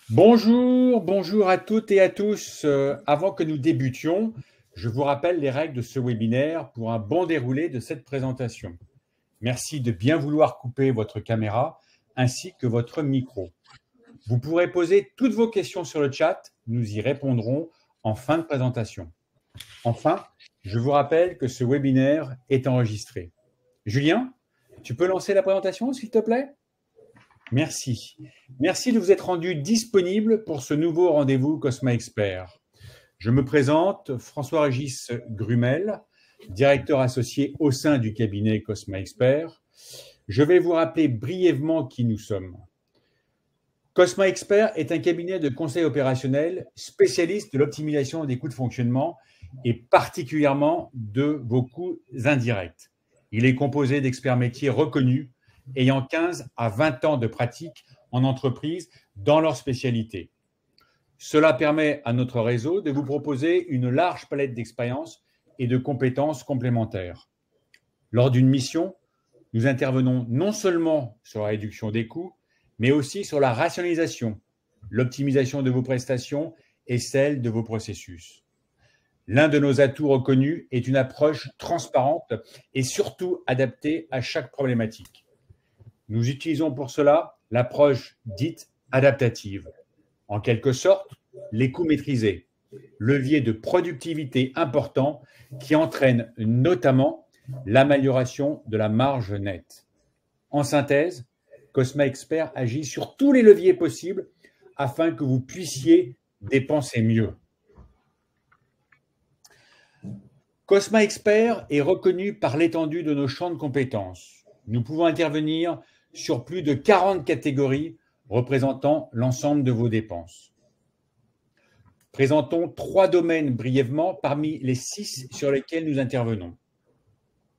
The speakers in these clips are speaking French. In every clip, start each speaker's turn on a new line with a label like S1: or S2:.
S1: Bonjour, bonjour à toutes et à tous. Avant que nous débutions, je vous rappelle les règles de ce webinaire pour un bon déroulé de cette présentation. Merci de bien vouloir couper votre caméra ainsi que votre micro. Vous pourrez poser toutes vos questions sur le chat, nous y répondrons en fin de présentation. Enfin, je vous rappelle que ce webinaire est enregistré. Julien, tu peux lancer la présentation, s'il te plaît ? Merci. Merci de vous être rendu disponible pour ce nouveau rendez-vous Cosma Expert. Je me présente, François-Régis Grumel, directeur associé au sein du cabinet Cosma Expert. Je vais vous rappeler brièvement qui nous sommes. Cosma Expert est un cabinet de conseil opérationnel spécialiste de l'optimisation des coûts de fonctionnement et particulièrement de vos coûts indirects. Il est composé d'experts métiers reconnus ayant 15 à 20 ans de pratique en entreprise dans leur spécialité. Cela permet à notre réseau de vous proposer une large palette d'expériences et de compétences complémentaires. Lors d'une mission, nous intervenons non seulement sur la réduction des coûts, mais aussi sur la rationalisation, l'optimisation de vos prestations et celle de vos processus. L'un de nos atouts reconnus est une approche transparente et surtout adaptée à chaque problématique. Nous utilisons pour cela l'approche dite adaptative. En quelque sorte, les coûts maîtrisés, levier de productivité important qui entraîne notamment l'amélioration de la marge nette. En synthèse, Cosma Expert agit sur tous les leviers possibles afin que vous puissiez dépenser mieux. Cosma Expert est reconnu par l'étendue de nos champs de compétences. Nous pouvons intervenir sur plus de 40 catégories représentant l'ensemble de vos dépenses. Présentons 3 domaines brièvement parmi les 6 sur lesquels nous intervenons.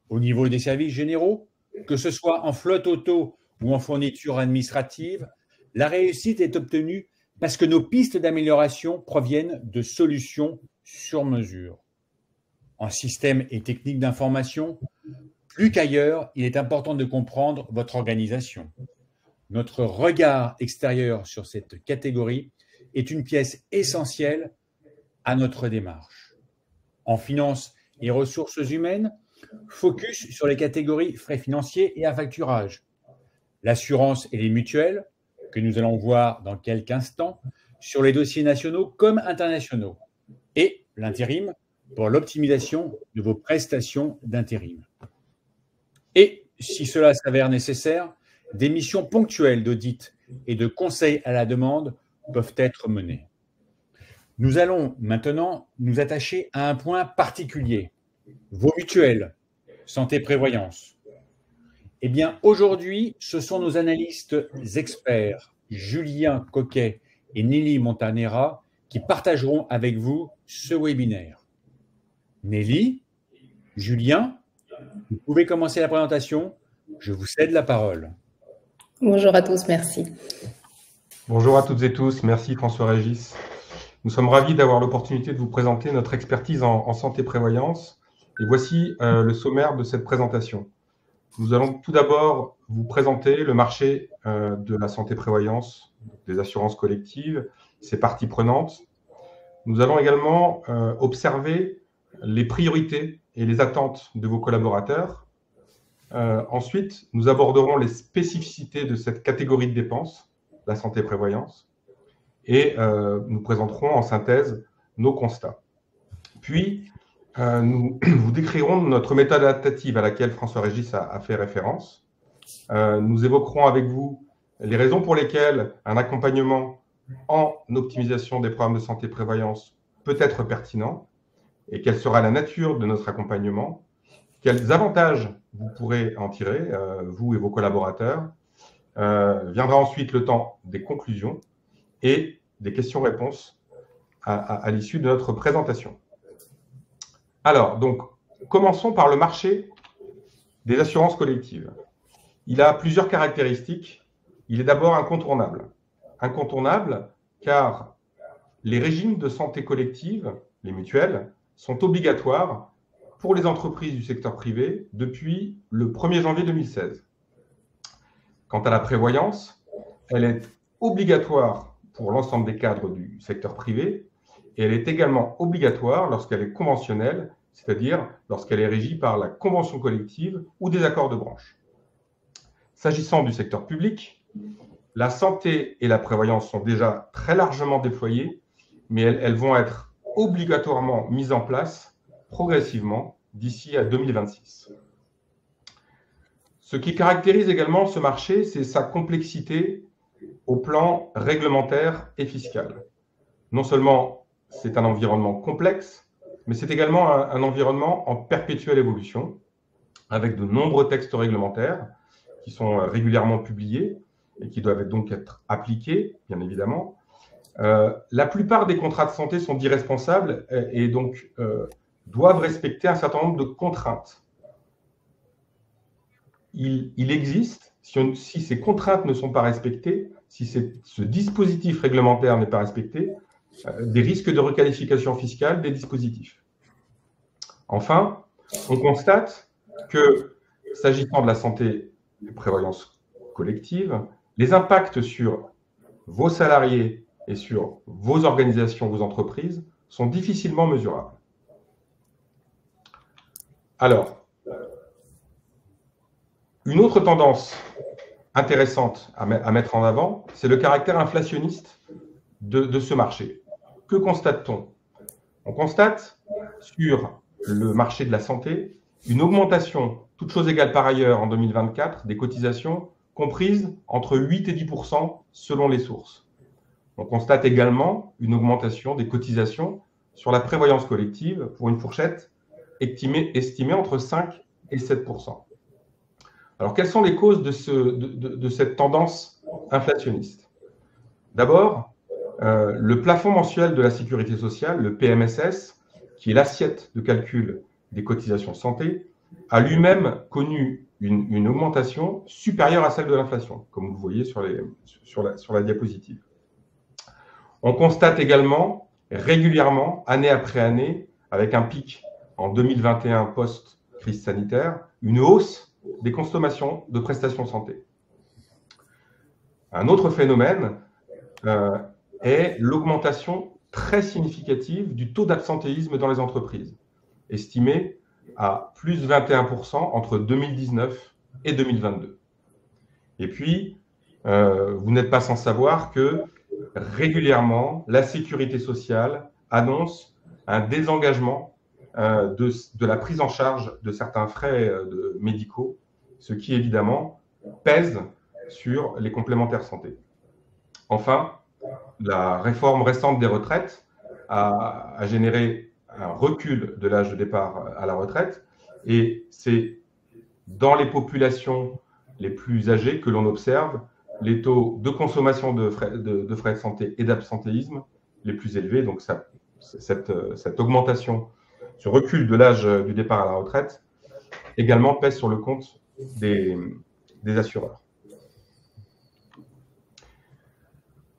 S1: Au niveau des services généraux, que ce soit en flotte auto ou en fourniture administrative, la réussite est obtenue parce que nos pistes d'amélioration proviennent de solutions sur mesure. En système et technique d'information, plus qu'ailleurs, il est important de comprendre votre organisation. Notre regard extérieur sur cette catégorie est une pièce essentielle à notre démarche. En finance et ressources humaines, focus sur les catégories frais financiers et affacturage, l'assurance et les mutuelles, que nous allons voir dans quelques instants, sur les dossiers nationaux comme internationaux, et l'intérim pour l'optimisation de vos prestations d'intérim. Et, si cela s'avère nécessaire, des missions ponctuelles d'audit et de conseil à la demande peuvent être menées. Nous allons maintenant nous attacher à un point particulier, vos mutuelles, santé-prévoyance. Eh bien, aujourd'hui, ce sont nos analystes experts, Julien Coquet et Nelly Montanera, qui partageront avec vous ce webinaire. Nelly, Julien, vous pouvez commencer la présentation. Je vous cède la parole.
S2: Bonjour à tous, merci.
S3: Bonjour à toutes et tous, merci François-Régis. Nous sommes ravis d'avoir l'opportunité de vous présenter notre expertise en santé-prévoyance. Et voici le sommaire de cette présentation. Nous allons tout d'abord vous présenter le marché de la santé-prévoyance, des assurances collectives, ses parties prenantes. Nous allons également observer les priorités et les attentes de vos collaborateurs. Ensuite, nous aborderons les spécificités de cette catégorie de dépenses, la santé-prévoyance, et nous présenterons en synthèse nos constats. Puis, nous vous décrirons notre méthode adaptative à laquelle François-Régis a fait référence. Nous évoquerons avec vous les raisons pour lesquelles un accompagnement en optimisation des programmes de santé-prévoyance peut être pertinent et quelle sera la nature de notre accompagnement, quels avantages vous pourrez en tirer, vous et vos collaborateurs. Viendra ensuite le temps des conclusions et des questions-réponses à l'issue de notre présentation. Alors, donc, commençons par le marché des assurances collectives. Il a plusieurs caractéristiques. Il est d'abord incontournable. Incontournable car les régimes de santé collective, les mutuelles, sont obligatoires pour les entreprises du secteur privé depuis le 1er janvier 2016. Quant à la prévoyance, elle est obligatoire pour l'ensemble des cadres du secteur privé, et elle est également obligatoire lorsqu'elle est conventionnelle, c'est-à-dire lorsqu'elle est régie par la convention collective ou des accords de branche. S'agissant du secteur public, la santé et la prévoyance sont déjà très largement déployées, mais elles vont être obligatoirement mises en place progressivement d'ici à 2026. Ce qui caractérise également ce marché, c'est sa complexité au plan réglementaire et fiscal. Non seulement c'est un environnement complexe, mais c'est également un environnement en perpétuelle évolution, avec de nombreux textes réglementaires qui sont régulièrement publiés et qui doivent donc être appliqués, bien évidemment. La plupart des contrats de santé sont dits responsables et donc doivent respecter un certain nombre de contraintes. Il existe, si ces contraintes ne sont pas respectées, si ce dispositif réglementaire n'est pas respecté, des risques de requalification fiscale des dispositifs. Enfin, on constate que, s'agissant de la santé et prévoyance collective, les impacts sur vos salariés et sur vos organisations, vos entreprises, sont difficilement mesurables. Alors, une autre tendance intéressante à mettre en avant, c'est le caractère inflationniste de ce marché. Que constate-t-on? On constate sur le marché de la santé une augmentation, toutes choses égales par ailleurs, en 2024, des cotisations comprises entre 8 et 10% selon les sources. On constate également une augmentation des cotisations sur la prévoyance collective pour une fourchette estimée entre 5 et 7%. Alors, quelles sont les causes de cette tendance inflationniste? D'abord, le plafond mensuel de la sécurité sociale, le PMSS, qui est l'assiette de calcul des cotisations santé, a lui-même connu une augmentation supérieure à celle de l'inflation, comme vous le voyez sur la diapositive. On constate également régulièrement, année après année, avec un pic en 2021 post-crise sanitaire, une hausse des consommations de prestations santé. Un autre phénomène est l'augmentation très significative du taux d'absentéisme dans les entreprises, estimé à plus de 21% entre 2019 et 2022. Et puis, vous n'êtes pas sans savoir que régulièrement, la sécurité sociale annonce un désengagement de la prise en charge de certains frais médicaux, ce qui évidemment pèse sur les complémentaires santé. Enfin, la réforme récente des retraites a généré un recul de l'âge de départ à la retraite, et c'est dans les populations les plus âgées que l'on observe les taux de consommation de frais de santé et d'absentéisme les plus élevés. Donc cette augmentation, ce recul de l'âge du départ à la retraite également pèse sur le compte des assureurs.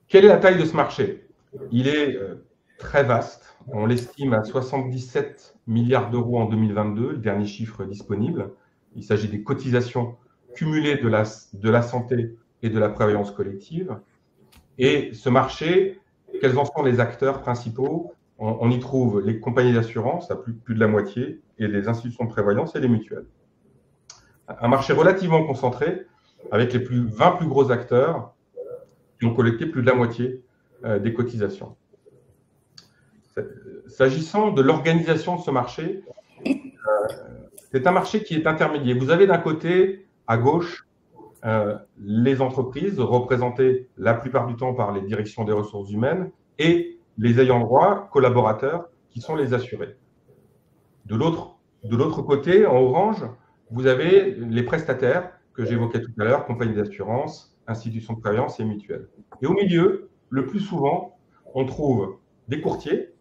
S3: Quelle est la taille de ce marché? Il est très vaste. On l'estime à 77 milliards d'euros en 2022, le dernier chiffre disponible. Il s'agit des cotisations cumulées de la santé et de la prévoyance collective. Et ce marché, quels en sont les acteurs principaux? On y trouve les compagnies d'assurance, à plus de la moitié, et les institutions de prévoyance et les mutuelles. Un marché relativement concentré, avec les 20 plus gros acteurs qui ont collecté plus de la moitié des cotisations. S'agissant de l'organisation de ce marché, c'est un marché qui est intermédiaire. Vous avez d'un côté, à gauche, les entreprises représentées la plupart du temps par les directions des ressources humaines et les ayants droit, collaborateurs, qui sont les assurés. De l'autre côté, en orange, vous avez les prestataires que j'évoquais tout à l'heure, compagnies d'assurance, institutions de prévoyance et mutuelles. Et au milieu, le plus souvent, on trouve des courtiers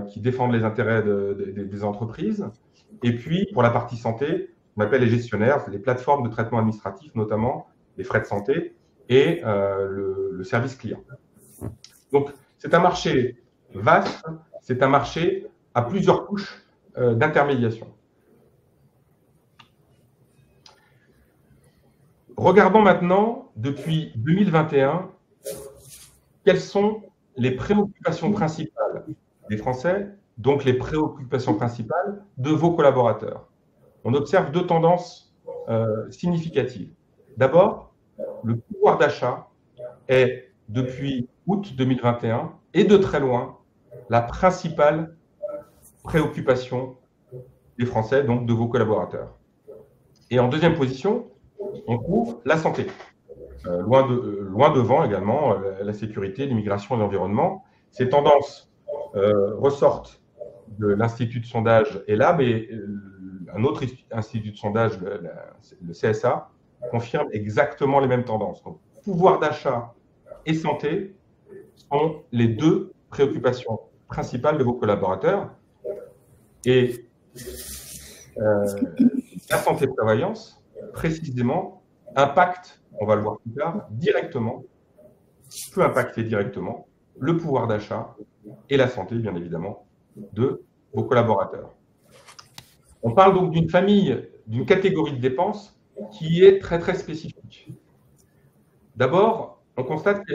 S3: qui défendent les intérêts des entreprises. Et puis, pour la partie santé, on appelle les gestionnaires, les plateformes de traitement administratif, notamment les frais de santé et le service client. Donc, c'est un marché vaste, c'est un marché à plusieurs couches d'intermédiation. Regardons maintenant, depuis 2021, quelles sont les préoccupations principales des Français, donc les préoccupations principales de vos collaborateurs. On observe deux tendances significatives. D'abord, le pouvoir d'achat est, depuis août 2021, et de très loin, la principale préoccupation des Français, donc de vos collaborateurs. Et en deuxième position, on trouve la santé. Loin devant également la sécurité, l'immigration et l'environnement. Ces tendances ressortent de l'Institut de sondage ELAB et un autre institut de sondage, le CSA, confirme exactement les mêmes tendances. Donc, pouvoir d'achat et santé sont les deux préoccupations principales de vos collaborateurs. Et la santé-prévoyance, précisément, impacte, on va le voir plus tard, directement, peut impacter directement le pouvoir d'achat et la santé, bien évidemment, de vos collaborateurs. On parle donc d'une famille, d'une catégorie de dépenses qui est très, très spécifique. D'abord, on constate que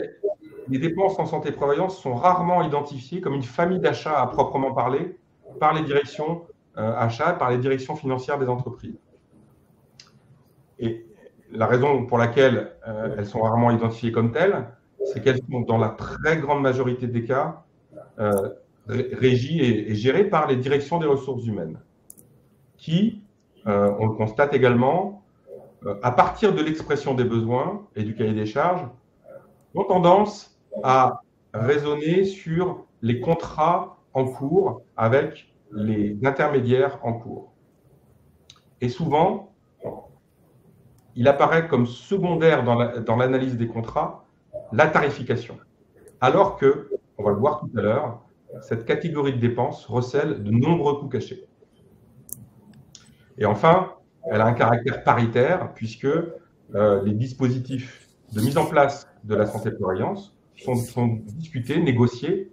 S3: les dépenses en santé-prévoyance sont rarement identifiées comme une famille d'achat à proprement parler par les directions achats, par les directions financières des entreprises. Et la raison pour laquelle elles sont rarement identifiées comme telles, c'est qu'elles sont dans la très grande majorité des cas régies et gérées par les directions des ressources humaines, qui, on le constate également, à partir de l'expression des besoins et du cahier des charges, ont tendance à raisonner sur les contrats en cours avec les intermédiaires en cours. Et souvent, il apparaît comme secondaire dans l'analyse des contrats la tarification, alors que, on va le voir tout à l'heure, cette catégorie de dépenses recèle de nombreux coûts cachés. Et enfin, elle a un caractère paritaire puisque les dispositifs de mise en place de la santé-prévoyance sont discutés, négociés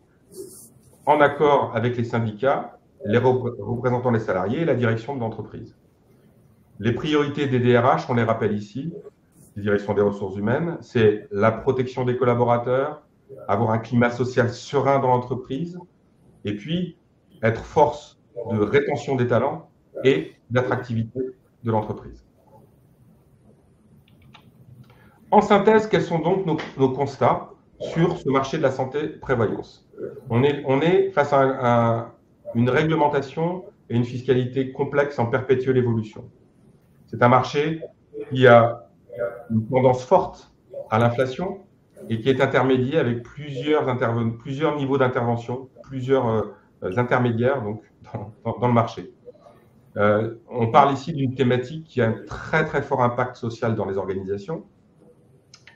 S3: en accord avec les syndicats, les représentants des salariés et la direction de l'entreprise. Les priorités des DRH, on les rappelle ici, les directions des ressources humaines, c'est la protection des collaborateurs, avoir un climat social serein dans l'entreprise, et puis être force de rétention des talents et d'attractivité de l'entreprise. En synthèse, quels sont donc nos constats sur ce marché de la santé-prévoyance? On est face à une réglementation et une fiscalité complexe en perpétuelle évolution. C'est un marché qui a une tendance forte à l'inflation et qui est intermédié avec plusieurs niveaux d'intervention, plusieurs intermédiaires donc, dans le marché. On parle ici d'une thématique qui a un très très fort impact social dans les organisations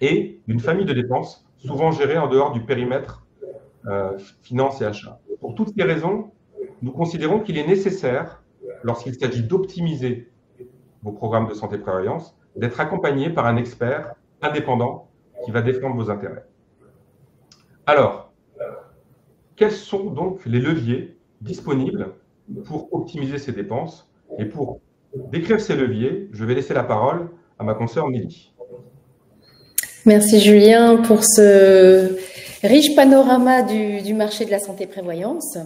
S3: et d'une famille de dépenses souvent gérée en dehors du périmètre finance et achat. Pour toutes ces raisons, nous considérons qu'il est nécessaire, lorsqu'il s'agit d'optimiser vos programmes de santé-prévoyance, d'être accompagné par un expert indépendant qui va défendre vos intérêts. Alors, quels sont donc les leviers disponibles pour optimiser ces dépenses? Et pour décrire ces leviers, je vais laisser la parole à ma consoeur Nelly.
S2: Merci Julien pour ce riche panorama du marché de la santé-prévoyance.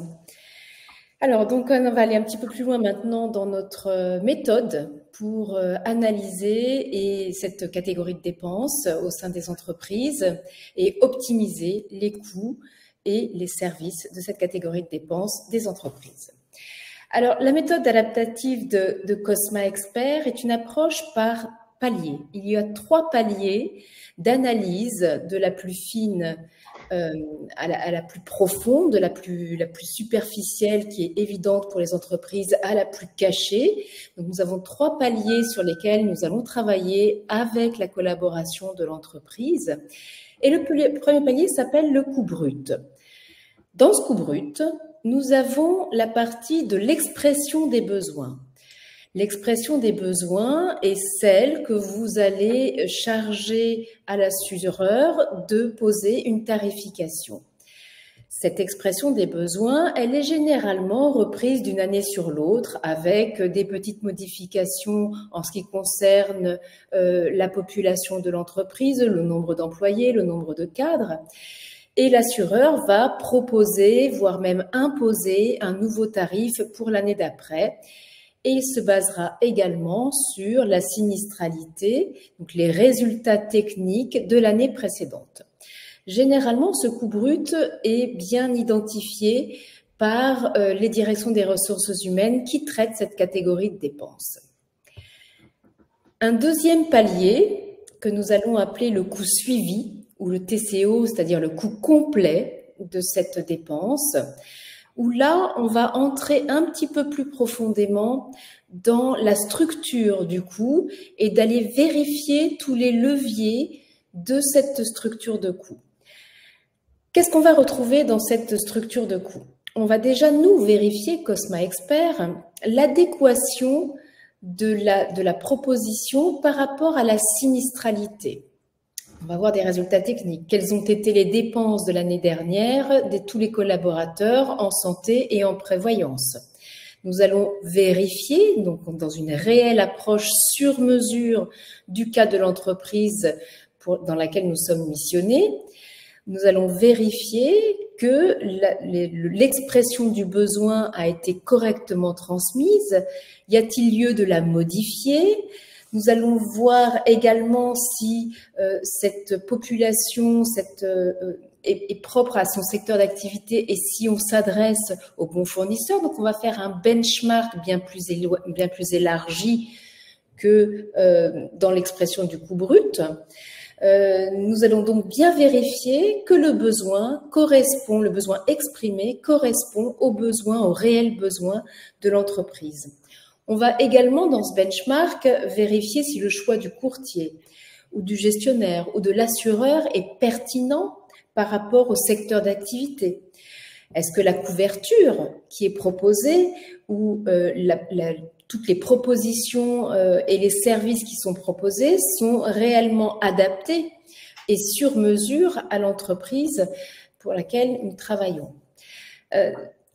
S2: Alors, donc, on va aller un petit peu plus loin maintenant dans notre méthode pour analyser cette catégorie de dépenses au sein des entreprises et optimiser les coûts et les services de cette catégorie de dépenses des entreprises. Alors, la méthode adaptative de Cosma Expert est une approche par paliers. Il y a 3 paliers d'analyse de la plus fine à la plus profonde, la plus superficielle qui est évidente pour les entreprises à la plus cachée. Donc, nous avons 3 paliers sur lesquels nous allons travailler avec la collaboration de l'entreprise. Et le premier palier s'appelle le coût brut. Dans ce coût brut, nous avons la partie de l'expression des besoins. L'expression des besoins est celle que vous allez charger à l'assureur de poser une tarification. Cette expression des besoins, elle est généralement reprise d'une année sur l'autre avec des petites modifications en ce qui concerne la population de l'entreprise, le nombre d'employés, le nombre de cadres. et l'assureur va proposer, voire même imposer un nouveau tarif pour l'année d'après. Et il se basera également sur la sinistralité, donc les résultats techniques de l'année précédente. Généralement, ce coût brut est bien identifié par les directions des ressources humaines qui traitent cette catégorie de dépenses. Un deuxième palier que nous allons appeler le coût suivi ou le TCO, c'est-à-dire le coût complet de cette dépense, où là, on va entrer un petit peu plus profondément dans la structure du coût et d'aller vérifier tous les leviers de cette structure de coût. Qu'est-ce qu'on va retrouver dans cette structure de coût? On va déjà, nous, vérifier, Cosma Expert, l'adéquation de la proposition par rapport à la sinistralité. On va voir des résultats techniques. Quelles ont été les dépenses de l'année dernière de tous les collaborateurs en santé et en prévoyance? Nous allons vérifier, donc dans une réelle approche sur mesure du cas de l'entreprise dans laquelle nous sommes missionnés, nous allons vérifier que l'expression du besoin a été correctement transmise. Y a-t-il lieu de la modifier? Nous allons voir également si cette population est propre à son secteur d'activité et si on s'adresse aux bons fournisseurs. Donc, on va faire un benchmark bien plus élargi que dans l'expression du coût brut. Nous allons donc bien vérifier que le besoin exprimé correspond aux réels besoins de l'entreprise. On va également, dans ce benchmark, vérifier si le choix du courtier ou du gestionnaire ou de l'assureur est pertinent par rapport au secteur d'activité. Est-ce que la couverture qui est proposée ou toutes les propositions et les services qui sont proposés sont réellement adaptés et sur mesure à l'entreprise pour laquelle nous travaillons?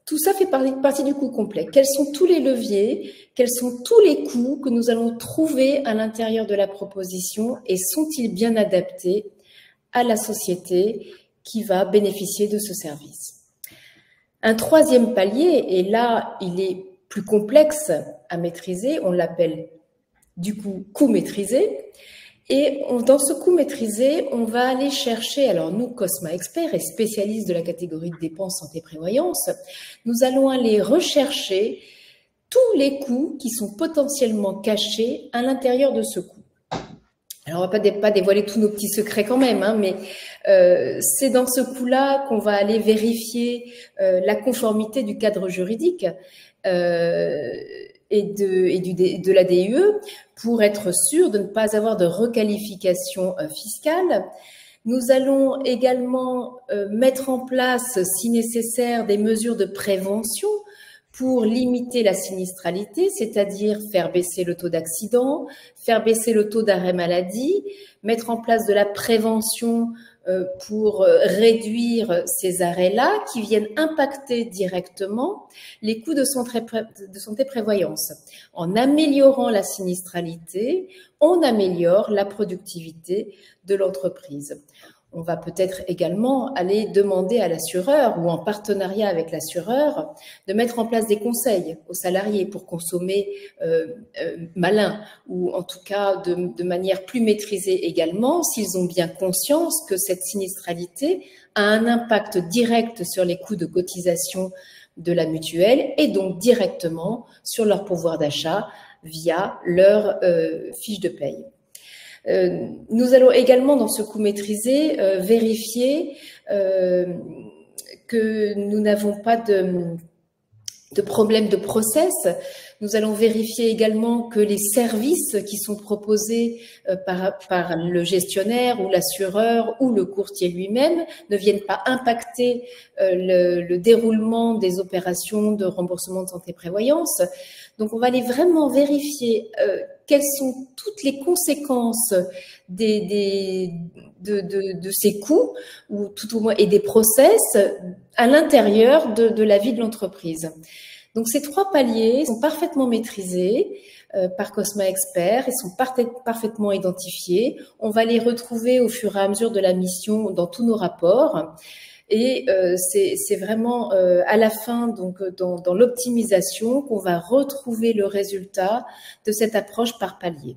S2: Tout ça fait partie du coût complet. Quels sont tous les leviers? Quels sont tous les coûts que nous allons trouver à l'intérieur de la proposition et sont-ils bien adaptés à la société qui va bénéficier de ce service? Un troisième palier, et là, il est plus complexe à maîtriser, on l'appelle du coup coût maîtrisé. Et dans ce coût maîtrisé, on va aller chercher, alors nous, Cosma Expert et spécialistes de la catégorie de dépenses santé-prévoyance, nous allons aller rechercher tous les coûts qui sont potentiellement cachés à l'intérieur de ce coût. Alors, on ne va pas dévoiler tous nos petits secrets quand même, hein, mais c'est dans ce coût-là qu'on va aller vérifier la conformité du cadre juridique et de la DUE pour être sûr de ne pas avoir de requalification fiscale. Nous allons également mettre en place, si nécessaire, des mesures de prévention pour limiter la sinistralité, c'est-à-dire faire baisser le taux d'accident, faire baisser le taux d'arrêt maladie, mettre en place de la prévention pour réduire ces arrêts-là qui viennent impacter directement les coûts de santé prévoyance. En améliorant la sinistralité, on améliore la productivité de l'entreprise. On va peut-être également aller demander à l'assureur ou en partenariat avec l'assureur de mettre en place des conseils aux salariés pour consommer malin ou en tout cas de manière plus maîtrisée également s'ils ont bien conscience que cette sinistralité a un impact direct sur les coûts de cotisation de la mutuelle et donc directement sur leur pouvoir d'achat via leur fiche de paye. Nous allons également, dans ce coût maîtrisé, vérifier que nous n'avons pas de problème de process. Nous allons vérifier également que les services qui sont proposés par le gestionnaire ou l'assureur ou le courtier lui-même ne viennent pas impacter le déroulement des opérations de remboursement de santé-prévoyance. Donc, on va aller vraiment vérifier quelles sont toutes les conséquences de ces coûts ou tout au moins et des process à l'intérieur de la vie de l'entreprise. Donc, ces trois paliers sont parfaitement maîtrisés par Cosma Expert et sont parfaitement identifiés. On va les retrouver au fur et à mesure de la mission dans tous nos rapports. Et c'est vraiment à la fin, donc dans l'optimisation, qu'on va retrouver le résultat de cette approche par palier.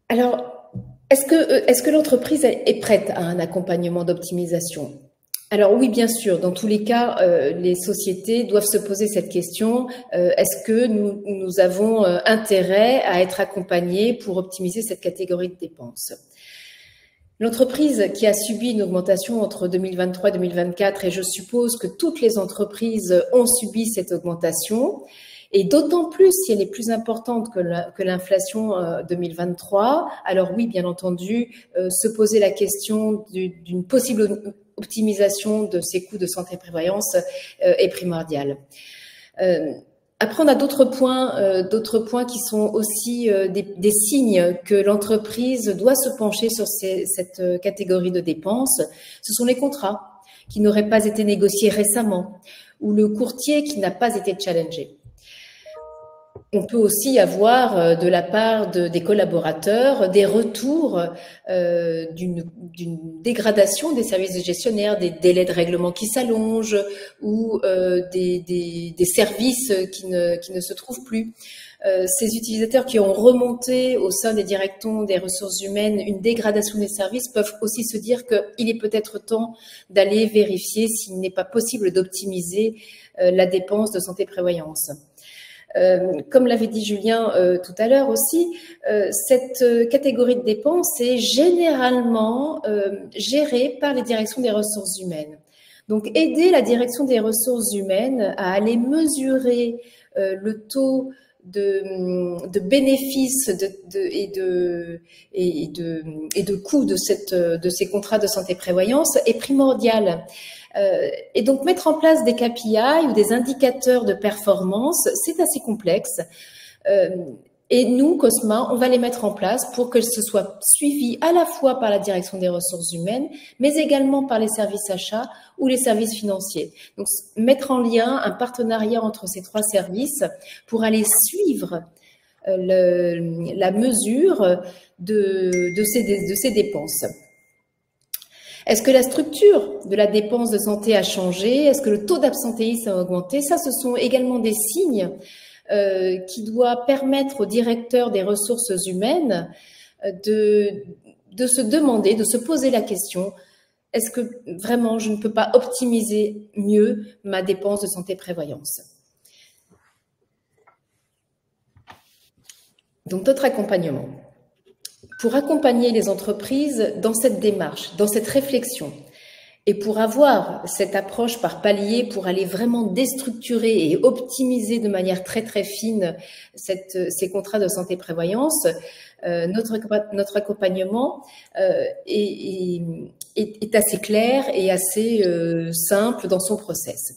S2: Alors, est-ce que l'entreprise est prête à un accompagnement d'optimisation? Alors oui, bien sûr, dans tous les cas, les sociétés doivent se poser cette question. Est-ce que nous avons intérêt à être accompagnés pour optimiser cette catégorie de dépenses? L'entreprise qui a subi une augmentation entre 2023 et 2024, et je suppose que toutes les entreprises ont subi cette augmentation, et d'autant plus si elle est plus importante que l'inflation 2023, alors oui, bien entendu, se poser la question d'une possible optimisation de ces coûts de santé et prévoyance est primordial. Après, on a d'autres points qui sont aussi des signes que l'entreprise doit se pencher sur cette catégorie de dépenses. Ce sont les contrats qui n'auraient pas été négociés récemment ou le courtier qui n'a pas été challengé. On peut aussi avoir de la part des collaborateurs des retours d'une dégradation des services de gestionnaire, des délais de règlement qui s'allongent ou des services qui ne se trouvent plus. Ces utilisateurs qui ont remonté au sein des directions des ressources humaines une dégradation des services peuvent aussi se dire qu'il est peut-être temps d'aller vérifier s'il n'est pas possible d'optimiser la dépense de santé-prévoyance. Comme l'avait dit Julien tout à l'heure aussi, cette catégorie de dépenses est généralement gérée par les directions des ressources humaines. Donc, aider la direction des ressources humaines à aller mesurer le taux de bénéfices et de coûts de ces contrats de santé-prévoyance est primordial. Et donc, mettre en place des KPI ou des indicateurs de performance, c'est assez complexe. Et nous, Cosma, on va les mettre en place pour que ce soit suivi à la fois par la direction des ressources humaines, mais également par les services achats ou les services financiers. Donc, mettre en lien un partenariat entre ces trois services pour aller suivre la mesure de ces dépenses. Est-ce que la structure de la dépense de santé a changé? Est-ce que le taux d'absentéisme a augmenté? Ça, ce sont également des signes qui doivent permettre au directeur des ressources humaines de se demander, de se poser la question, est-ce que vraiment je ne peux pas optimiser mieux ma dépense de santé-prévoyance? Donc, notre accompagnement. Pour accompagner les entreprises dans cette démarche, dans cette réflexion, et pour avoir cette approche par palier, pour aller vraiment déstructurer et optimiser de manière très très fine ces contrats de santé-prévoyance, notre accompagnement est assez clair et assez simple dans son process.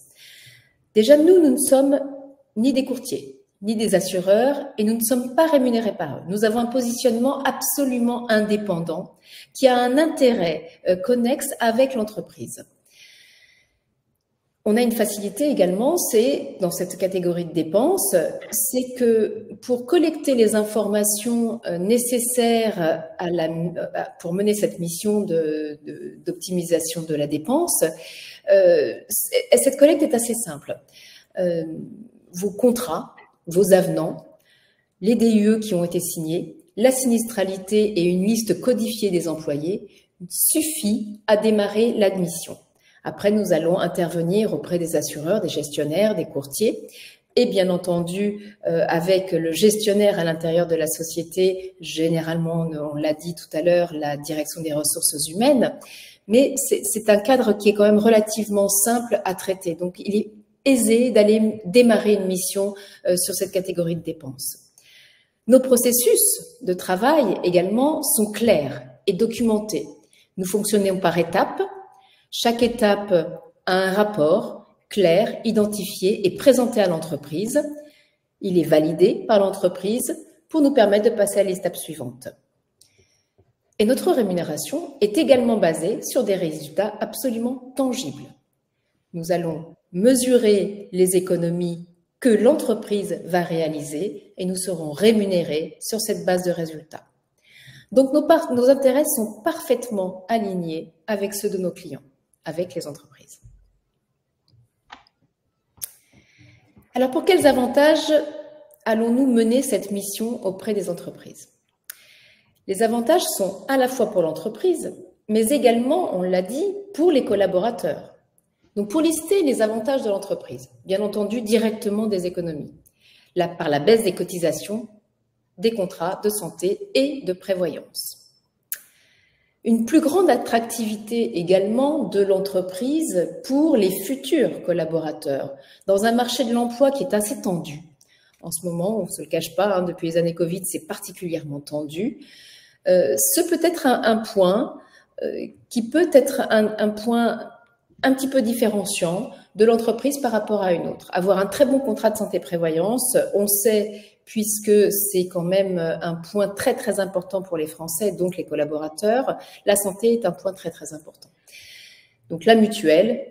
S2: Déjà, nous ne sommes ni des courtiers, ni des assureurs, et nous ne sommes pas rémunérés par eux. Nous avons un positionnement absolument indépendant qui a un intérêt connexe avec l'entreprise. On a une facilité également, c'est dans cette catégorie de dépenses, c'est que pour collecter les informations nécessaires pour mener cette mission d'optimisation de la dépense, cette collecte est assez simple. Vos contrats, vos avenants, les DUE qui ont été signés, la sinistralité et une liste codifiée des employés suffit à démarrer l'admission. Après, nous allons intervenir auprès des assureurs, des gestionnaires, des courtiers et bien entendu avec le gestionnaire à l'intérieur de la société, généralement, on l'a dit tout à l'heure, la direction des ressources humaines, mais c'est un cadre qui est quand même relativement simple à traiter. Donc, il est aisé d'aller démarrer une mission sur cette catégorie de dépenses. Nos processus de travail également sont clairs et documentés. Nous fonctionnons par étapes. Chaque étape a un rapport clair, identifié et présenté à l'entreprise. Il est validé par l'entreprise pour nous permettre de passer à l'étape suivante. Et notre rémunération est également basée sur des résultats absolument tangibles. Nous allons mesurer les économies que l'entreprise va réaliser et nous serons rémunérés sur cette base de résultats. Donc nos intérêts sont parfaitement alignés avec ceux de nos clients, avec les entreprises. Alors pour quels avantages allons-nous mener cette mission auprès des entreprises? Les avantages sont à la fois pour l'entreprise, mais également, on l'a dit, pour les collaborateurs. Donc pour lister les avantages de l'entreprise, bien entendu directement des économies, par la baisse des cotisations, des contrats de santé et de prévoyance. Une plus grande attractivité également de l'entreprise pour les futurs collaborateurs, dans un marché de l'emploi qui est assez tendu. En ce moment, on ne se le cache pas, depuis les années Covid, c'est particulièrement tendu. Ce peut être un point qui peut être un point un petit peu différenciant de l'entreprise par rapport à une autre. Avoir un très bon contrat de santé-prévoyance, on sait, puisque c'est quand même un point très très important pour les Français, donc les collaborateurs, la santé est un point très très important. Donc la mutuelle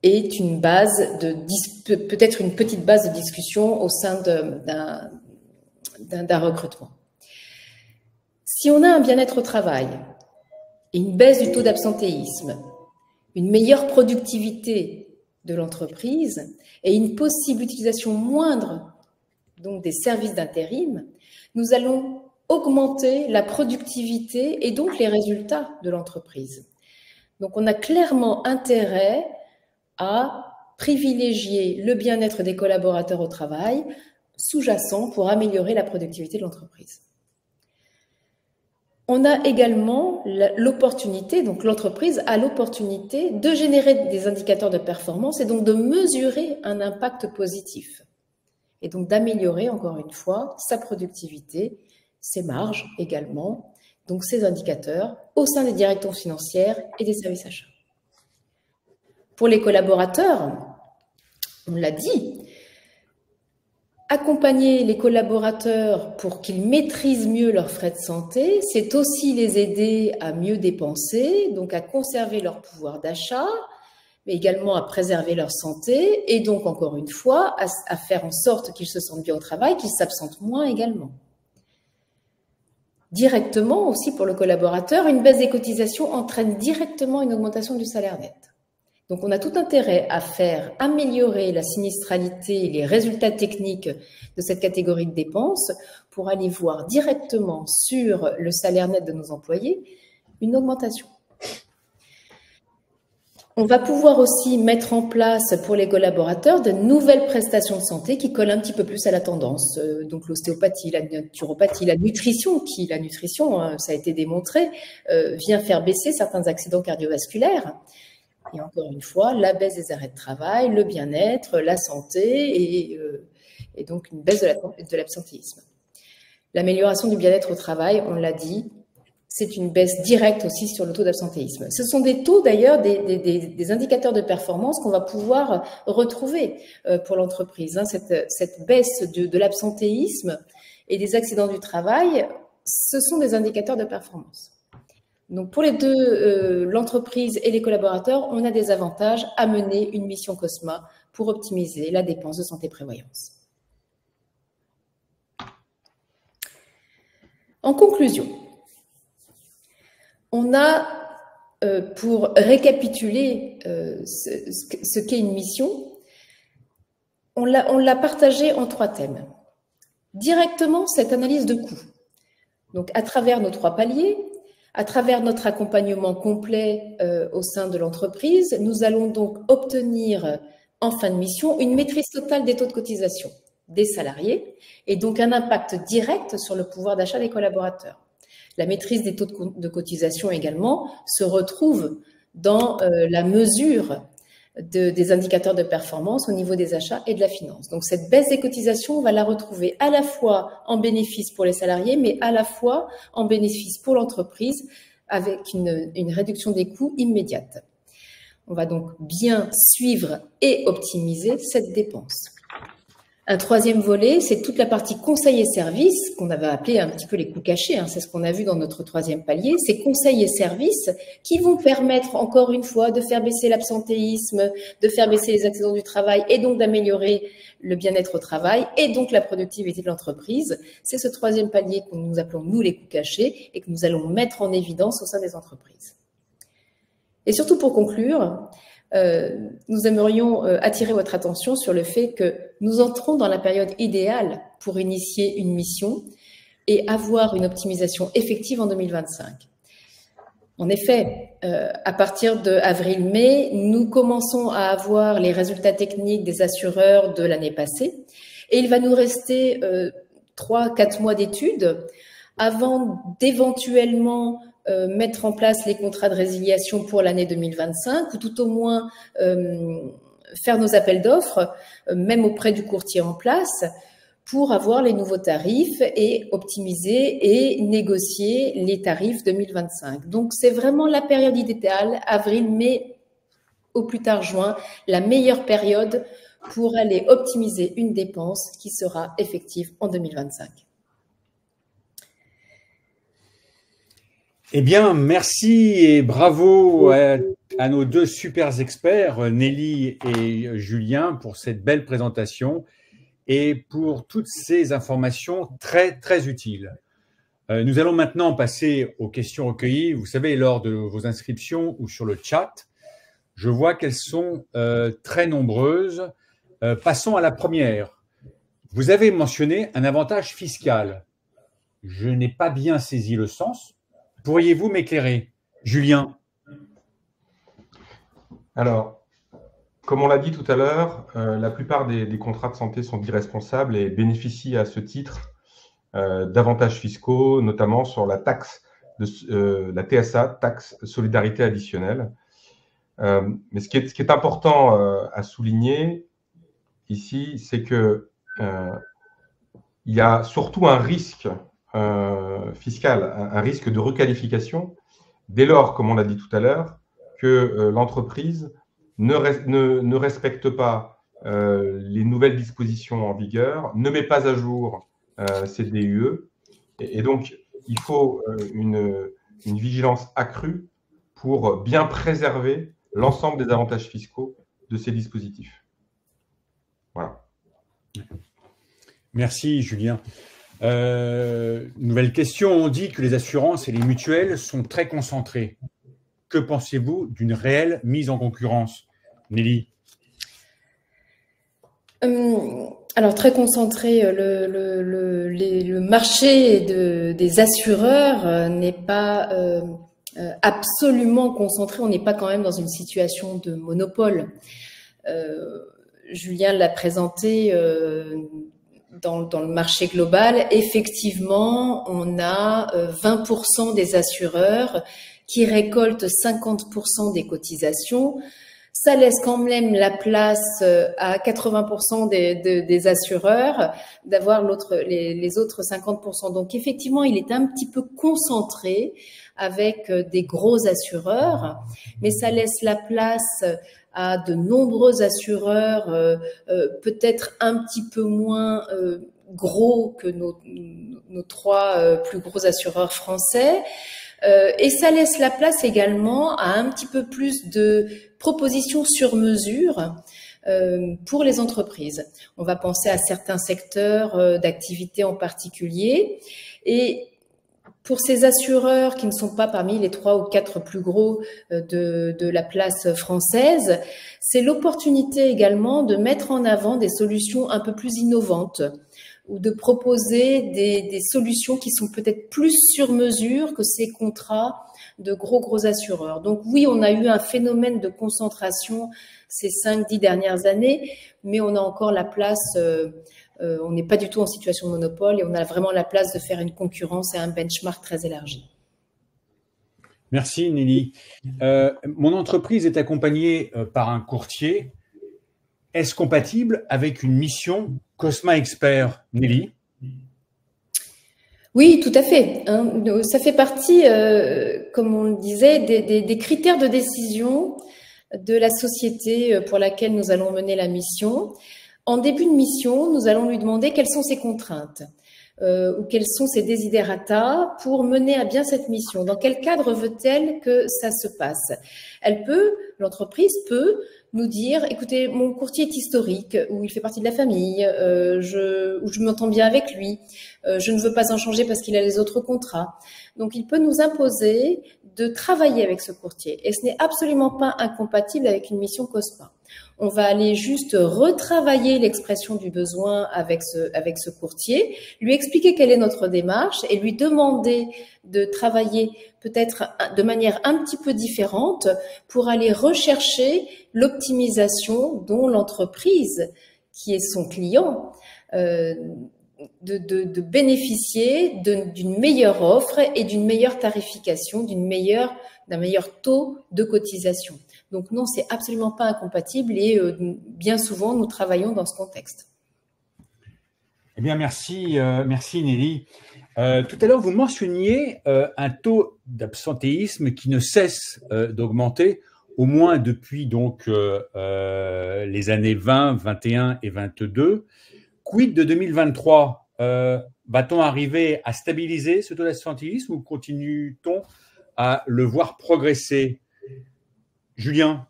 S2: est une base peut-être une petite base de discussion au sein d'un recrutement. Si on a un bien-être au travail, une baisse du taux d'absentéisme, une meilleure productivité de l'entreprise et une possible utilisation moindre donc des services d'intérim, nous allons augmenter la productivité et donc les résultats de l'entreprise. Donc on a clairement intérêt à privilégier le bien-être des collaborateurs au travail sous-jacent pour améliorer la productivité de l'entreprise. On a également l'opportunité, donc l'entreprise a l'opportunité de générer des indicateurs de performance et donc de mesurer un impact positif. Et donc d'améliorer, encore une fois, sa productivité, ses marges également, donc ces indicateurs, au sein des directions financières et des services achats. Pour les collaborateurs, on l'a dit, accompagner les collaborateurs pour qu'ils maîtrisent mieux leurs frais de santé, c'est aussi les aider à mieux dépenser, donc à conserver leur pouvoir d'achat, mais également à préserver leur santé et donc, encore une fois, à faire en sorte qu'ils se sentent bien au travail, qu'ils s'absentent moins également. Directement aussi pour le collaborateur, une baisse des cotisations entraîne directement une augmentation du salaire net. Donc, on a tout intérêt à faire améliorer la sinistralité et les résultats techniques de cette catégorie de dépenses pour aller voir directement sur le salaire net de nos employés une augmentation. On va pouvoir aussi mettre en place pour les collaborateurs de nouvelles prestations de santé qui collent un petit peu plus à la tendance. Donc l'ostéopathie, la naturopathie, la nutrition, ça a été démontré, vient faire baisser certains accidents cardiovasculaires. Et encore une fois, la baisse des arrêts de travail, le bien-être, la santé et donc une baisse de l'absentéisme. L'amélioration du bien-être au travail, on l'a dit, c'est une baisse directe aussi sur le taux d'absentéisme. Ce sont des taux d'ailleurs, des indicateurs de performance qu'on va pouvoir retrouver pour l'entreprise. Cette baisse de l'absentéisme et des accidents du travail, ce sont des indicateurs de performance. Donc pour les deux, l'entreprise et les collaborateurs, on a des avantages à mener une mission COSMA pour optimiser la dépense de santé-prévoyance. En conclusion, on a, pour récapituler ce qu'est une mission, on l'a partagé en 3 thèmes. Directement, cette analyse de coûts. Donc à travers nos 3 paliers, à travers notre accompagnement complet au sein de l'entreprise, nous allons donc obtenir en fin de mission une maîtrise totale des taux de cotisation des salariés et donc un impact direct sur le pouvoir d'achat des collaborateurs. La maîtrise des taux de cotisation également se retrouve dans la mesure des indicateurs de performance au niveau des achats et de la finance. Donc cette baisse des cotisations, on va la retrouver à la fois en bénéfice pour les salariés, mais à la fois en bénéfice pour l'entreprise avec une réduction des coûts immédiate. On va donc bien suivre et optimiser cette dépense. Un troisième volet, c'est toute la partie conseil et services, qu'on avait appelé un petit peu les coûts cachés, c'est ce qu'on a vu dans notre troisième palier, ces conseils et services qui vont permettre, encore une fois, de faire baisser l'absentéisme, de faire baisser les accidents du travail et donc d'améliorer le bien-être au travail et donc la productivité de l'entreprise. C'est ce troisième palier que nous appelons, nous, les coûts cachés et que nous allons mettre en évidence au sein des entreprises. Et surtout pour conclure, nous aimerions attirer votre attention sur le fait que nous entrons dans la période idéale pour initier une mission et avoir une optimisation effective en 2025. En effet, à partir de avril-mai, nous commençons à avoir les résultats techniques des assureurs de l'année passée et il va nous rester 3-4 mois d'études avant d'éventuellement mettre en place les contrats de résiliation pour l'année 2025 ou tout au moins faire nos appels d'offres, même auprès du courtier en place, pour avoir les nouveaux tarifs et optimiser et négocier les tarifs 2025. Donc, c'est vraiment la période idéale, avril, mai, au plus tard juin, la meilleure période pour aller optimiser une dépense qui sera effective en 2025.
S1: Eh bien, merci et bravo à nos deux super experts, Nelly et Julien, pour cette belle présentation et pour toutes ces informations très, très utiles. Nous allons maintenant passer aux questions recueillies. Vous savez, lors de vos inscriptions ou sur le chat, je vois qu'elles sont très nombreuses. Passons à la première. Vous avez mentionné un avantage fiscal. Je n'ai pas bien saisi le sens. Pourriez-vous m'éclairer, Julien?
S3: Alors, comme on l'a dit tout à l'heure, la plupart des contrats de santé sont dits responsables et bénéficient à ce titre d'avantages fiscaux, notamment sur la taxe, la TSA, taxe solidarité additionnelle. Mais ce qui est important à souligner ici, c'est que il y a surtout un risque fiscal, un risque de requalification, dès lors, comme on l'a dit tout à l'heure, que l'entreprise ne respecte pas les nouvelles dispositions en vigueur, ne met pas à jour ses DUE, et donc il faut une vigilance accrue pour bien préserver l'ensemble des avantages fiscaux de ces dispositifs. Voilà.
S1: Merci, Julien. Nouvelle question, on dit que les assurances et les mutuelles sont très concentrées. Que pensez-vous d'une réelle mise en concurrence, Nelly?
S2: Alors, très concentré, le marché des assureurs n'est pas absolument concentré. On n'est pas quand même dans une situation de monopole. Julien l'a présenté dans le marché global. Effectivement, on a 20% des assureurs qui récoltent 50% des cotisations. Ça laisse quand même la place à 80% des assureurs d'avoir les autres 50%. Donc, effectivement, il est un petit peu concentré avec des gros assureurs, mais ça laisse la place à de nombreux assureurs, peut-être un petit peu moins gros que nos trois plus gros assureurs français. Et ça laisse la place également à un petit peu plus de propositions sur mesure pour les entreprises. On va penser à certains secteurs d'activité en particulier. Et pour ces assureurs qui ne sont pas parmi les 3 ou 4 plus gros de la place française, c'est l'opportunité également de mettre en avant des solutions un peu plus innovantes ou de proposer des solutions qui sont peut-être plus sur mesure que ces contrats de gros assureurs. Donc oui, on a eu un phénomène de concentration ces 5-10 dernières années, mais on a encore la place, on n'est pas du tout en situation de monopole et on a vraiment la place de faire une concurrence et un benchmark très élargi.
S1: Merci Nelly. Mon entreprise est accompagnée par un courtier. Est-ce compatible avec une mission Cosma Expert, Nelly?
S2: Oui, tout à fait. Ça fait partie, comme on le disait, des critères de décision de la société pour laquelle nous allons mener la mission. En début de mission, nous allons lui demander quelles sont ses contraintes ou quels sont ses desiderata pour mener à bien cette mission. Dans quel cadre veut-elle que ça se passe? L'entreprise peut nous dire, écoutez, mon courtier est historique, ou il fait partie de la famille, ou je m'entends bien avec lui, je ne veux pas en changer parce qu'il a les autres contrats. Donc, il peut nous imposer de travailler avec ce courtier. Et ce n'est absolument pas incompatible avec une mission COSPA. On va aller juste retravailler l'expression du besoin avec ce courtier, lui expliquer quelle est notre démarche et lui demander de travailler peut-être de manière un petit peu différente pour aller rechercher l'optimisation dont l'entreprise, qui est son client, de bénéficier d'une meilleure offre et d'une meilleure tarification, d'un meilleur taux de cotisation. Donc non, c'est absolument pas incompatible et bien souvent, nous travaillons dans ce contexte.
S1: Eh bien, merci Nelly. Tout à l'heure, vous mentionniez un taux d'absentéisme qui ne cesse d'augmenter, au moins depuis donc les années 20, 21 et 22. Quid de 2023? Va-t-on arriver à stabiliser ce taux d'absentéisme ou continue-t-on à le voir progresser? Julien?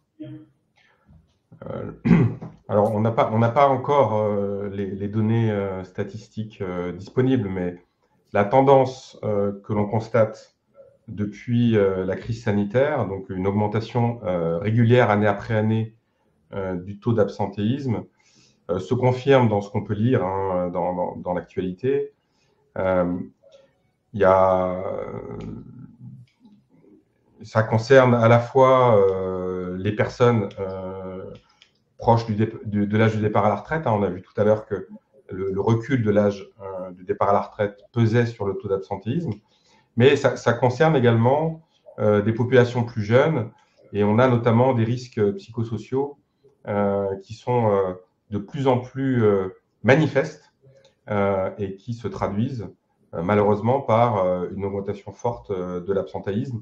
S3: Alors, on n'a pas encore les données statistiques disponibles, mais la tendance que l'on constate depuis la crise sanitaire, donc une augmentation régulière année après année du taux d'absentéisme, se confirme dans ce qu'on peut lire dans l'actualité. Ça concerne à la fois les personnes proches de l'âge de départ à la retraite. On a vu tout à l'heure que le recul de l'âge du départ à la retraite pesait sur le taux d'absentéisme, mais ça concerne également des populations plus jeunes, et on a notamment des risques psychosociaux qui sont de plus en plus manifestes et qui se traduisent malheureusement par une augmentation forte de l'absentéisme.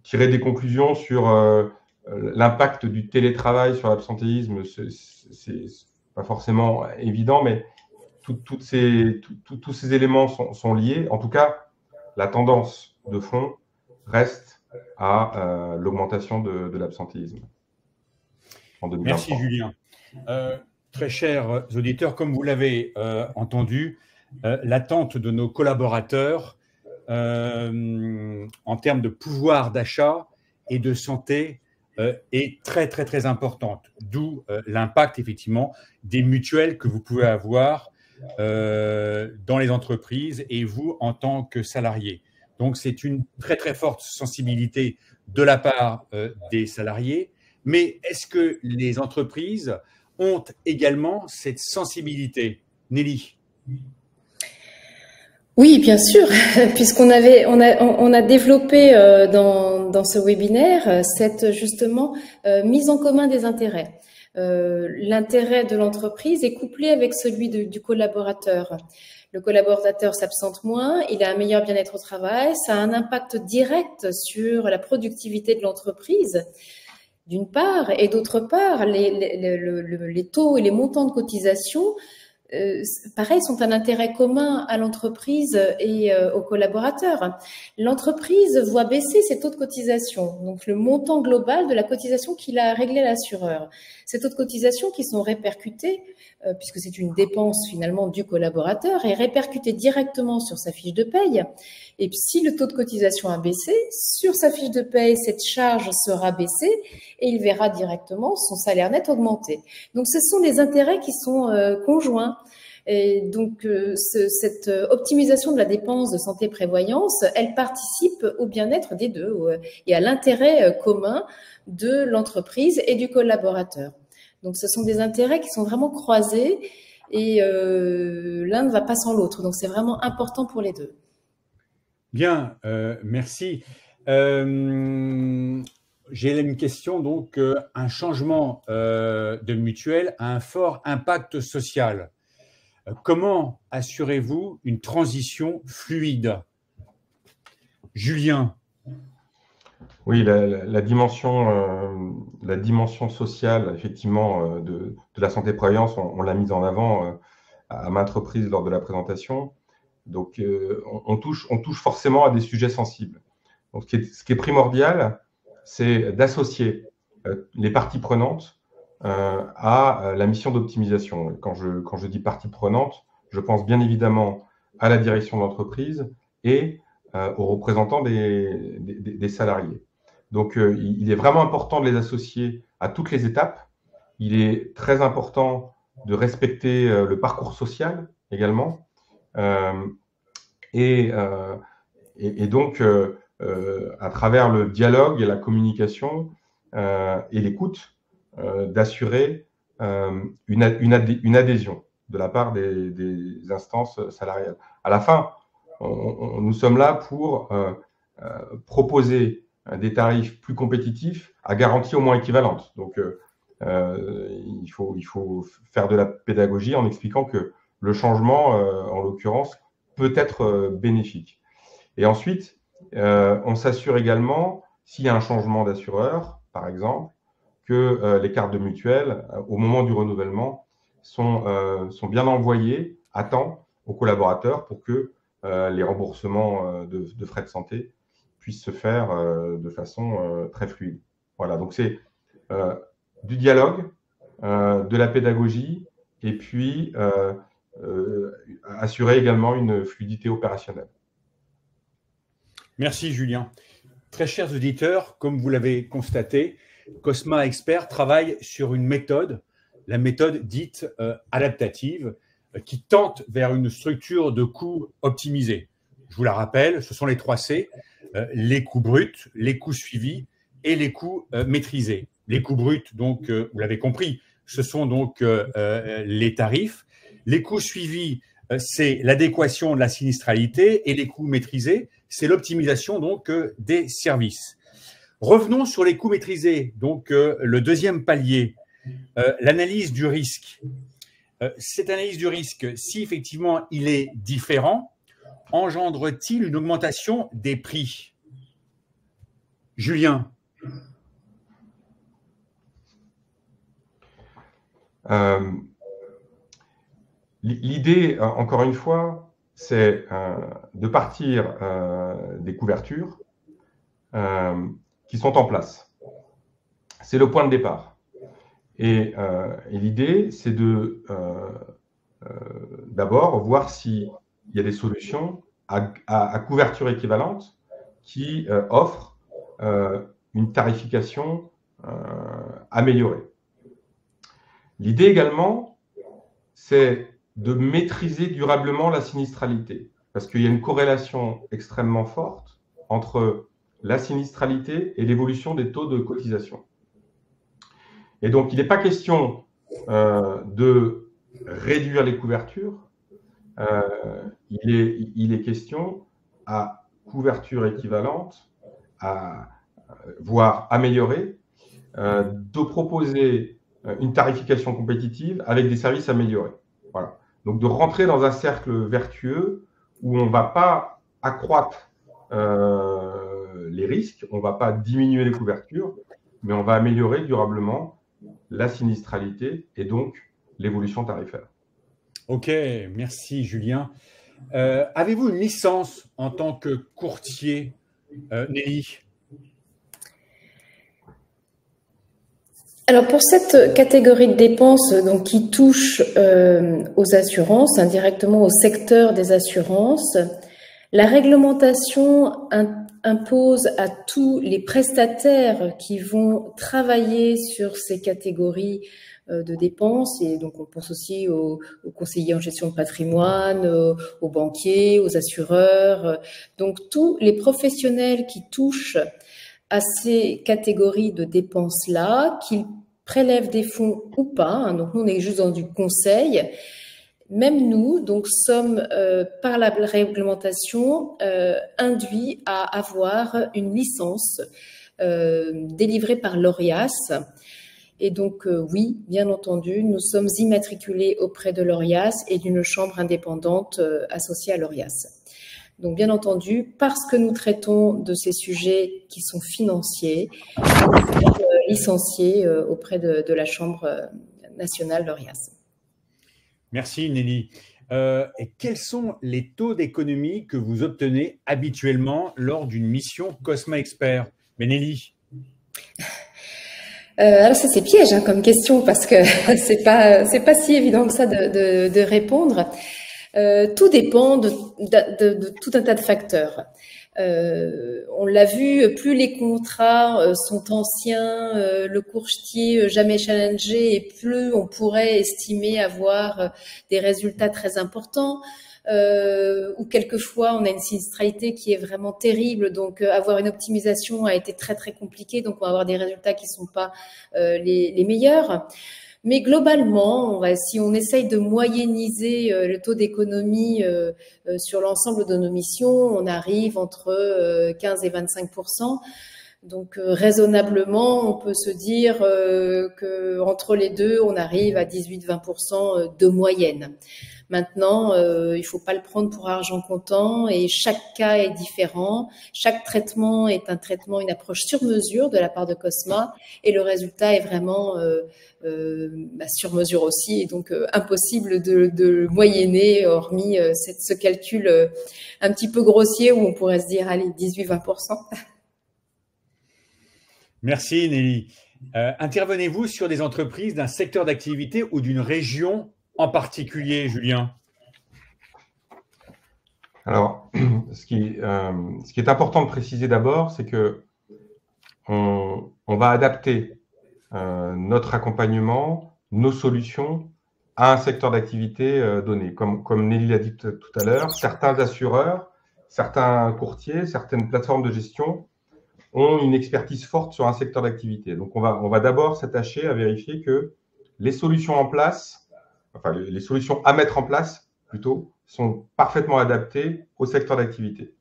S3: Tirer des conclusions sur l'impact du télétravail sur l'absentéisme, c'est pas forcément évident, mais tous ces éléments sont liés. En tout cas, la tendance de fond reste à l'augmentation de l'absentéisme en 2023.
S1: Merci Julien. Très chers auditeurs, comme vous l'avez entendu, l'attente de nos collaborateurs en termes de pouvoir d'achat et de santé est très, très, très importante. D'où l'impact, effectivement, des mutuelles que vous pouvez avoir dans les entreprises et vous en tant que salarié. Donc, c'est une très, très forte sensibilité de la part des salariés. Mais est-ce que les entreprises ont également cette sensibilité? Nelly?
S2: Oui, bien sûr, puisqu'on a développé dans ce webinaire cette justement mise en commun des intérêts. L'intérêt de l'entreprise est couplé avec celui du collaborateur. Le collaborateur s'absente moins, il a un meilleur bien-être au travail, ça a un impact direct sur la productivité de l'entreprise, d'une part, et d'autre part, les taux et les montants de cotisation pareil, sont un intérêt commun à l'entreprise et aux collaborateurs. L'entreprise voit baisser ses taux de cotisation, donc le montant global de la cotisation qu'il a réglé à l'assureur. Ces taux de cotisation qui sont répercutés, puisque c'est une dépense finalement du collaborateur, est répercuté directement sur sa fiche de paye. Et puis, si le taux de cotisation a baissé, sur sa fiche de paye, cette charge sera baissée et il verra directement son salaire net augmenter. Donc, ce sont des intérêts qui sont conjoints. Et donc, cette optimisation de la dépense de santé-prévoyance, elle participe au bien-être des deux et à l'intérêt commun de l'entreprise et du collaborateur. Donc, ce sont des intérêts qui sont vraiment croisés et l'un ne va pas sans l'autre. Donc, c'est vraiment important pour les deux.
S1: Bien, merci. J'ai une question. Donc, un changement de mutuelle a un fort impact social. Comment assurez-vous une transition fluide? Julien?
S3: Oui, la dimension sociale, effectivement, de la santé-prévoyance, on l'a mise en avant à maintes reprises lors de la présentation. Donc, on touche forcément à des sujets sensibles. Donc, ce qui est primordial, c'est d'associer les parties prenantes à la mission d'optimisation. Quand je dis parties prenantes, je pense bien évidemment à la direction de l'entreprise et aux représentants des salariés. Donc, il est vraiment important de les associer à toutes les étapes. Il est très important de respecter le parcours social également. Et donc, à travers le dialogue et la communication et l'écoute, d'assurer une adhésion de la part des instances salariales. À la fin, nous sommes là pour proposer des tarifs plus compétitifs à garantie au moins équivalente. Donc, il faut faire de la pédagogie en expliquant que le changement, en l'occurrence, peut être bénéfique. Et ensuite, on s'assure également, s'il y a un changement d'assureur, par exemple, que les cartes de mutuelle, au moment du renouvellement, sont bien envoyées à temps aux collaborateurs pour que les remboursements de frais de santé puissent se faire de façon très fluide. Voilà, donc c'est du dialogue, de la pédagogie, et puis assurer également une fluidité opérationnelle.
S1: Merci Julien. Très chers auditeurs, comme vous l'avez constaté, Cosma Expert travaille sur une méthode, la méthode dite adaptative, qui tente vers une structure de coûts optimisée. Je vous la rappelle, ce sont les 3 C, les coûts bruts, les coûts suivis et les coûts maîtrisés. Les coûts bruts, donc, vous l'avez compris, ce sont donc les tarifs. Les coûts suivis, c'est l'adéquation de la sinistralité, et les coûts maîtrisés, c'est l'optimisation donc des services. Revenons sur les coûts maîtrisés, donc le deuxième palier, l'analyse du risque. Cette analyse du risque, si effectivement il est différent, engendre-t-il une augmentation des prix? Julien.
S3: L'idée, encore une fois, c'est de partir des couvertures qui sont en place. C'est le point de départ. Et l'idée, c'est de d'abord voir s'il y a des solutions à couverture équivalente qui offrent une tarification améliorée. L'idée également, c'est de maîtriser durablement la sinistralité, parce qu'il y a une corrélation extrêmement forte entre la sinistralité et l'évolution des taux de cotisation. Et donc, il n'est pas question de réduire les couvertures, il est question à couverture équivalente, voire améliorée, de proposer une tarification compétitive avec des services améliorés. Voilà. Donc, de rentrer dans un cercle vertueux où on ne va pas accroître les risques, on ne va pas diminuer les couvertures, mais on va améliorer durablement la sinistralité et donc l'évolution tarifaire.
S1: Ok, merci Julien. Avez-vous une licence en tant que courtier, Nelly?
S2: Alors pour cette catégorie de dépenses donc, qui touche aux assurances, indirectement au secteur des assurances, la réglementation impose à tous les prestataires qui vont travailler sur ces catégories de dépenses, et donc on pense aussi aux conseillers en gestion de patrimoine, aux banquiers, aux assureurs, donc tous les professionnels qui touchent à ces catégories de dépenses-là, qu'ils prélèvent des fonds ou pas, hein, donc nous on est juste dans du conseil. Même nous, donc, sommes par la réglementation induits à avoir une licence délivrée par l'ORIAS. Et donc, oui, bien entendu, nous sommes immatriculés auprès de l'ORIAS et d'une chambre indépendante associée à l'ORIAS. Donc, bien entendu, parce que nous traitons de ces sujets qui sont financiers, licenciés auprès de la Chambre nationale, l'ORIAS.
S1: Merci Nelly. Et quels sont les taux d'économie que vous obtenez habituellement lors d'une mission Cosma Expert? Mais Nelly.
S2: Alors ça c'est piège comme question parce que c'est pas si évident que ça de répondre. Tout dépend de tout un tas de facteurs. On l'a vu, plus les contrats sont anciens, le courtier jamais challengé, et plus on pourrait estimer avoir des résultats très importants. Ou quelquefois on a une sinistralité qui est vraiment terrible, donc avoir une optimisation a été très très compliqué, donc on va avoir des résultats qui sont pas les meilleurs. Mais globalement, si on essaye de moyenniser le taux d'économie sur l'ensemble de nos missions, on arrive entre 15 et 25%. Donc raisonnablement, on peut se dire que entre les deux, on arrive à 18-20% de moyenne. Maintenant, il faut pas le prendre pour argent comptant et chaque cas est différent. Chaque traitement est un traitement, une approche sur mesure de la part de Cosma et le résultat est vraiment sur mesure aussi et donc impossible de moyenner hormis ce calcul un petit peu grossier où on pourrait se dire allez 18-20%.
S1: Merci Nelly. Intervenez-vous sur des entreprises d'un secteur d'activité ou d'une région en particulier, Julien?
S3: Alors, ce qui est important de préciser d'abord, c'est que on va adapter notre accompagnement, nos solutions à un secteur d'activité donné. Comme Nelly l'a dit tout à l'heure, certains assureurs, certains courtiers, certaines plateformes de gestion ont une expertise forte sur un secteur d'activité. Donc, on va d'abord s'attacher à vérifier que les solutions en place, enfin les solutions à mettre en place plutôt, sont parfaitement adaptées au secteur d'activité.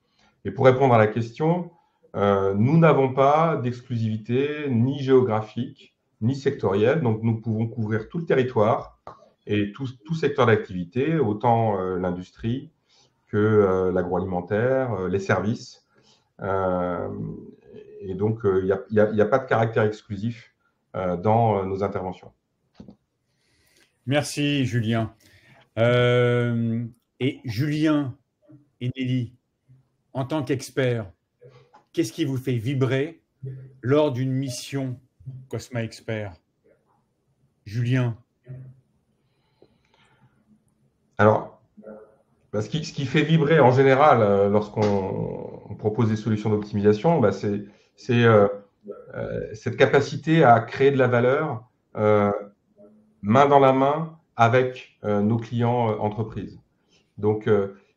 S3: Et pour répondre à la question, nous n'avons pas d'exclusivité ni géographique, ni sectorielle, donc nous pouvons couvrir tout le territoire et tout secteur d'activité, autant l'industrie que l'agroalimentaire, les services. Et donc, il n'y a pas de caractère exclusif dans nos interventions.
S1: Merci, Julien. Et Julien et Nelly, en tant qu'experts, qu'est-ce qui vous fait vibrer lors d'une mission Cosma Expert? Julien.
S3: Alors, ce qui fait vibrer en général lorsqu'on propose des solutions d'optimisation, c'est cette capacité à créer de la valeur main dans la main avec nos clients entreprises. Donc,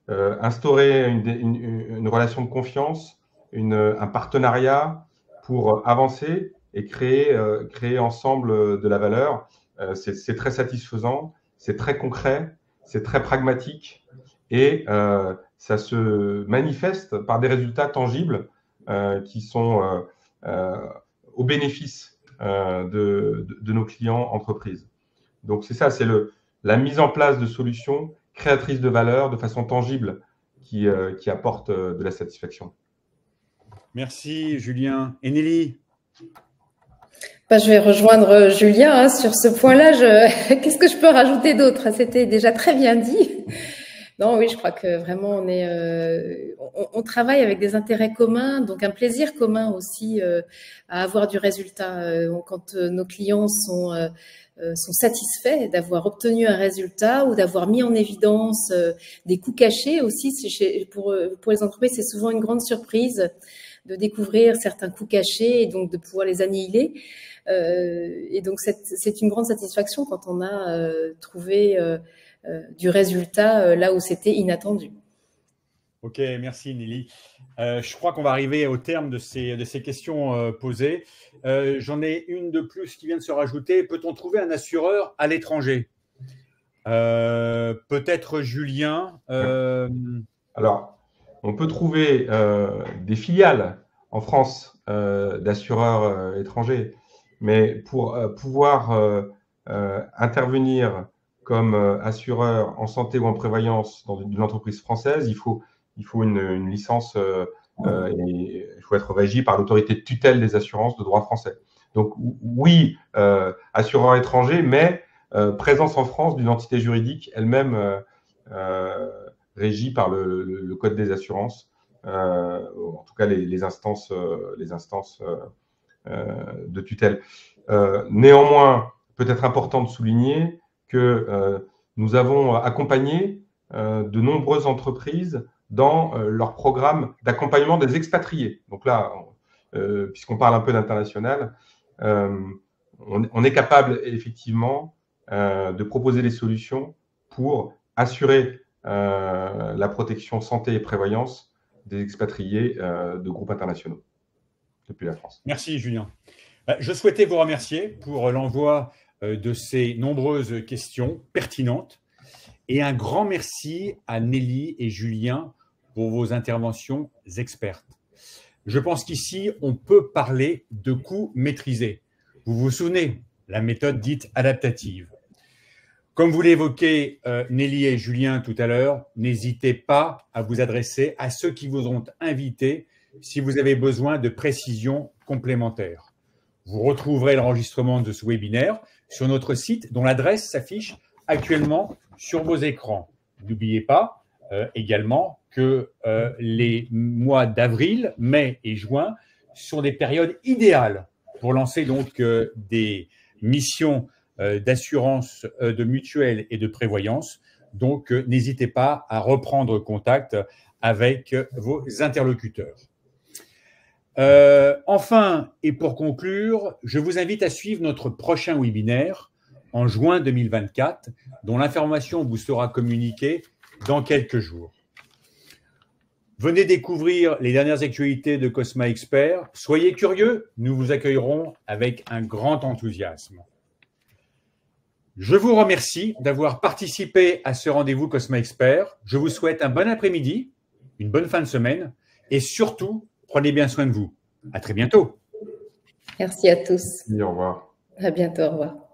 S3: instaurer une relation de confiance, un partenariat pour avancer et créer ensemble de la valeur, c'est très satisfaisant, c'est très concret, c'est très pragmatique et ça se manifeste par des résultats tangibles qui sont au bénéfice de nos clients entreprises. Donc, c'est ça, c'est la mise en place de solutions créatrices de valeur de façon tangible qui apporte de la satisfaction.
S1: Merci, Julien. Et Nelly?
S2: Je vais rejoindre Julien sur ce point-là. Qu'est-ce que je peux rajouter d'autre? C'était déjà très bien dit. Non, oui, je crois que vraiment on travaille avec des intérêts communs, donc un plaisir commun aussi à avoir du résultat. Quand nos clients sont satisfaits d'avoir obtenu un résultat ou d'avoir mis en évidence des coûts cachés aussi. Pour les entreprises, c'est souvent une grande surprise de découvrir certains coûts cachés et donc de pouvoir les annihiler. Et donc, c'est une grande satisfaction quand on a trouvé du résultat là où c'était inattendu.
S1: Ok, merci Nelly. Je crois qu'on va arriver au terme de ces questions posées. J'en ai une de plus qui vient de se rajouter. Peut-on trouver un assureur à l'étranger? Peut-être Julien.
S3: Alors, on peut trouver des filiales en France d'assureurs étrangers, mais pour pouvoir intervenir comme assureur en santé ou en prévoyance dans une entreprise française, il faut il faut une licence et il faut être régi par l'autorité de tutelle des assurances de droit français. Donc oui, assureur étranger, mais présence en France d'une entité juridique elle-même régie par le Code des assurances, en tout cas les instances de tutelle. Néanmoins, peut-être important de souligner que nous avons accompagné de nombreuses entreprises dans leur programme d'accompagnement des expatriés. Donc là, puisqu'on parle un peu d'international, on est capable effectivement de proposer des solutions pour assurer la protection santé et prévoyance des expatriés de groupes internationaux depuis la France.
S1: Merci Julien. Je souhaitais vous remercier pour l'envoi de ces nombreuses questions pertinentes et un grand merci à Nelly et Julien pour vos interventions expertes. Je pense qu'ici, on peut parler de coûts maîtrisés. Vous vous souvenez, la méthode dite adaptative. Comme vous l'évoquez, Nelly et Julien tout à l'heure, n'hésitez pas à vous adresser à ceux qui vous ont invités si vous avez besoin de précisions complémentaires. Vous retrouverez l'enregistrement de ce webinaire sur notre site dont l'adresse s'affiche actuellement sur vos écrans. N'oubliez pas également que les mois d'avril, mai et juin sont des périodes idéales pour lancer donc des missions d'assurance, de mutuelle et de prévoyance. Donc, n'hésitez pas à reprendre contact avec vos interlocuteurs. Enfin, et pour conclure, je vous invite à suivre notre prochain webinaire en juin 2024, dont l'information vous sera communiquée dans quelques jours. Venez découvrir les dernières actualités de Cosma Expert. Soyez curieux, nous vous accueillerons avec un grand enthousiasme. Je vous remercie d'avoir participé à ce rendez-vous Cosma Expert. Je vous souhaite un bon après-midi, une bonne fin de semaine et surtout, prenez bien soin de vous. À très bientôt.
S2: Merci à tous.
S3: Et au revoir.
S2: À bientôt, au revoir.